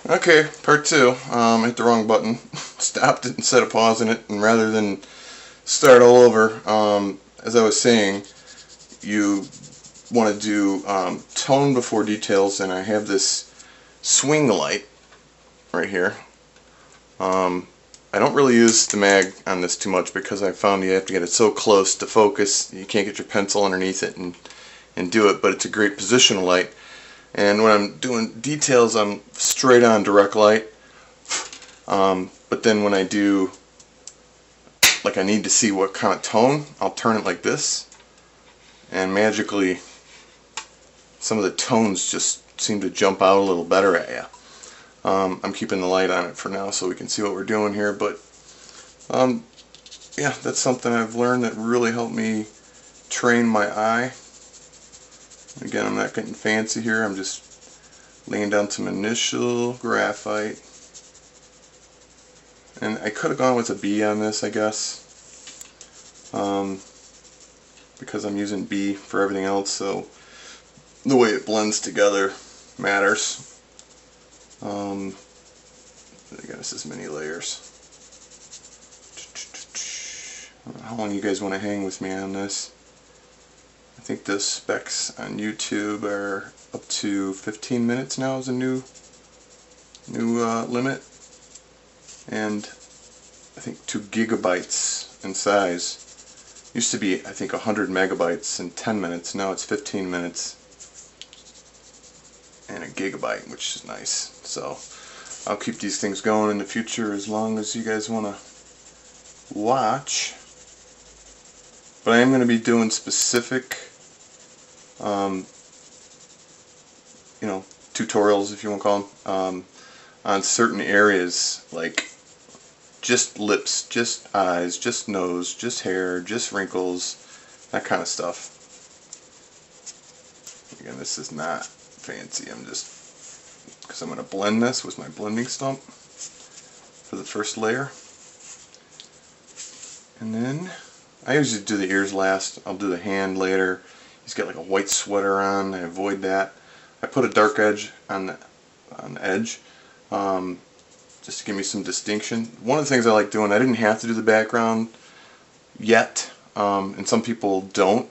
Okay, part two. I hit the wrong button. Stopped it instead of pausing it, and rather than start all over, as I was saying, you want to do tone before details, and I have this swing light right here. I don't really use the mag on this too much because I found you have to get it so close to focus, you can't get your pencil underneath it and do it, but it's a great positional light. And when I'm doing details, I'm straight on direct light. But then when I do, like I need to see what kind of tone, I'll turn it like this. And magically, some of the tones just seem to jump out a little better at you. I'm keeping the light on it for now so we can see what we're doing here. But yeah, that's something I've learned that really helped me train my eye. Again, I'm not getting fancy here, I'm just laying down some initial graphite. And I could have gone with a B on this, I guess, because I'm using B for everything else, so the way it blends together matters. Again, it's this many layers. I don't know how long you guys want to hang with me on this. I think the specs on YouTube are up to 15 minutes now is a new limit, and I think 2 gigabytes in size. Used to be, I think, 100 megabytes in 10 minutes. Now it's 15 minutes and a gigabyte, which is nice. So I'll keep these things going in the future as long as you guys want to watch. But I am going to be doing specific tutorials, if you want to call them, on certain areas, like just lips, just eyes, just nose, just hair, just wrinkles, that kind of stuff. Again, this is not fancy, I'm just, because I'm going to blend this with my blending stump for the first layer. And then, I usually do the ears last, I'll do the hand later. He's got like a white sweater on, I avoid that. I put a dark edge on the edge, just to give me some distinction. One of the things I like doing, I didn't have to do the background yet, and some people don't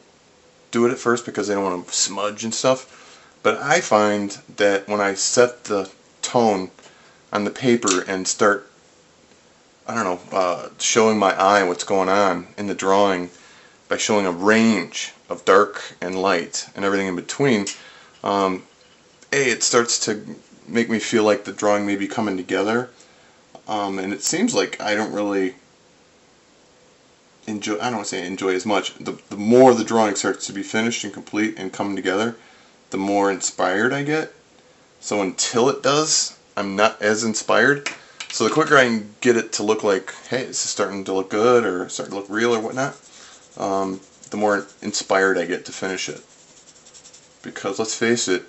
do it at first because they don't want to smudge and stuff, but I find that when I set the tone on the paper and start, I don't know, showing my eye what's going on in the drawing by showing a range of dark and light and everything in between, it starts to make me feel like the drawing may be coming together, and it seems like I don't really enjoy, I don't want to say enjoy as much, the more the drawing starts to be finished and complete and coming together, the more inspired I get. So until it does, I'm not as inspired. So the quicker I can get it to look like, hey, this is starting to look good or starting to look real or whatnot, the more inspired I get to finish it. Because let's face it,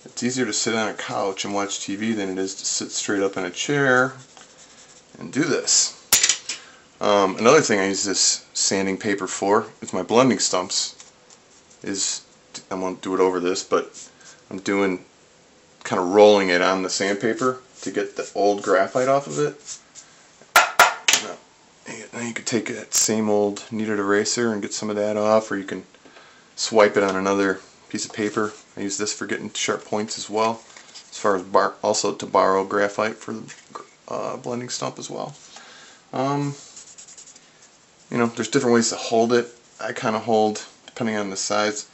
it's easier to sit on a couch and watch TV than it is to sit straight up in a chair and do this. Another thing I use this sanding paper for is my blending stumps. I won't do it over this, but I'm doing kind of rolling it on the sandpaper to get the old graphite off of it. Now you could take that same old kneaded eraser and get some of that off, or you can swipe it on another piece of paper. I use this for getting sharp points as well, as far as also to borrow graphite for the blending stump as well. There's different ways to hold it. I kind of hold, depending on the size,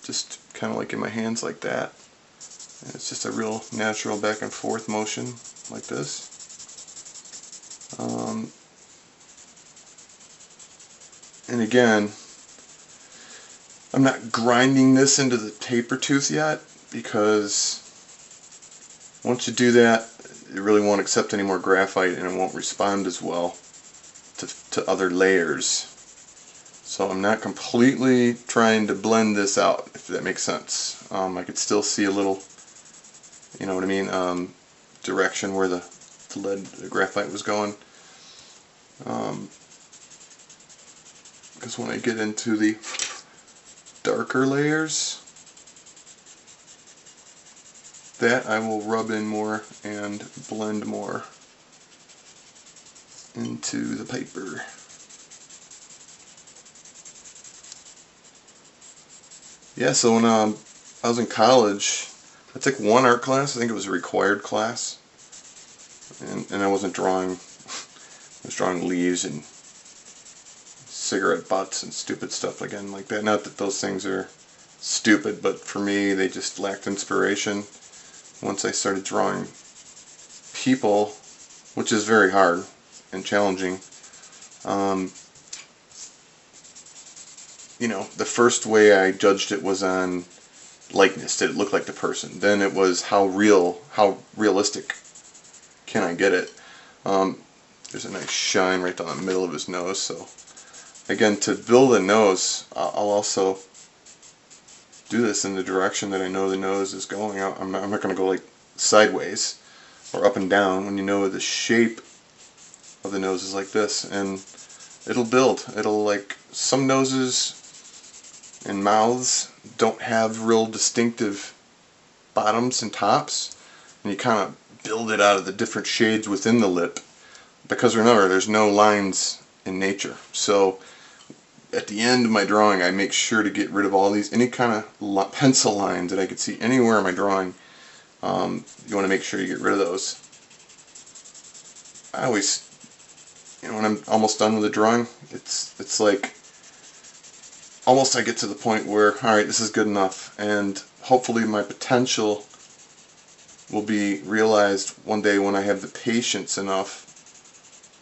just kind of like in my hands like that. And it's just a real natural back and forth motion like this. And again, I'm not grinding this into the paper tooth yet, because once you do that, it really won't accept any more graphite and it won't respond as well to other layers. So I'm not completely trying to blend this out, if that makes sense. I could still see a little, you know what I mean, direction where the graphite was going. Because when I get into the darker layers, that, I will rub in more and blend more into the paper. Yeah, so when I was in college, I took one art class. I think it was a required class, and I wasn't drawing. I was drawing leaves and cigarette butts and stupid stuff again like that. Not that those things are stupid, but for me they just lacked inspiration. Once I started drawing people, which is very hard and challenging, you know, the first way I judged it was on likeness. Did it look like the person? Then it was how realistic can I get it? There's a nice shine right down the middle of his nose. So again, to build a nose, I'll also do this in the direction that I know the nose is going. I'm not going to go like sideways or up and down when you know the shape of the nose is like this, and it'll build. It'll, like, some noses and mouths don't have real distinctive bottoms and tops, and you kind of build it out of the different shades within the lip, because remember, there's no lines in nature. So at the end of my drawing, I make sure to get rid of all these, any kind of pencil lines that I could see anywhere in my drawing. You want to make sure you get rid of those. I always, you know, when I'm almost done with the drawing, it's like almost I get to the point where, alright, this is good enough, and hopefully my potential will be realized one day when I have the patience enough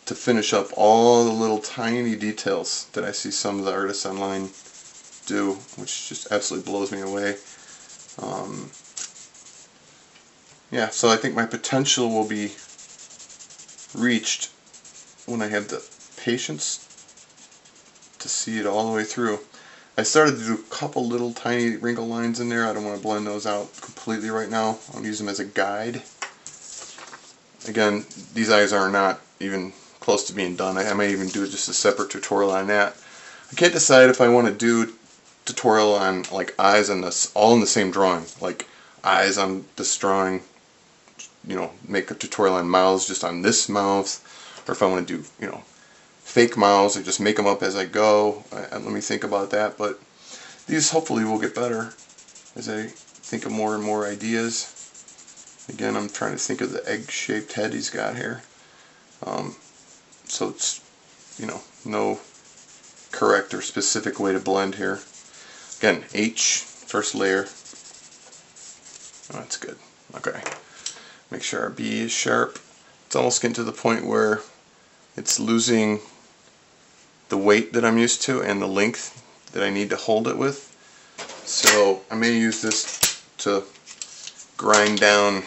to finish up all the little tiny details that I see some of the artists online do, which just absolutely blows me away. Yeah, so I think my potential will be reached when I have the patience to see it all the way through. I started to do a couple little tiny wrinkle lines in there. I don't want to blend those out completely right now. I'll use them as a guide. Again, these eyes are not even close to being done. I may even do just a separate tutorial on that. I can't decide if I want to do a tutorial on like eyes and this all in the same drawing, like eyes on this drawing, you know, make a tutorial on mouths just on this mouth, or if I want to do, you know, fake mouths, I just make them up as I go. Let me think about that, but these hopefully will get better as I think of more and more ideas. Again, I'm trying to think of the egg-shaped head he's got here. So it's, you know, no correct or specific way to blend here. Again, H, first layer. Oh, that's good. Okay. Make sure our B is sharp. It's almost getting to the point where it's losing the weight that I'm used to and the length that I need to hold it with. So I may use this to grind down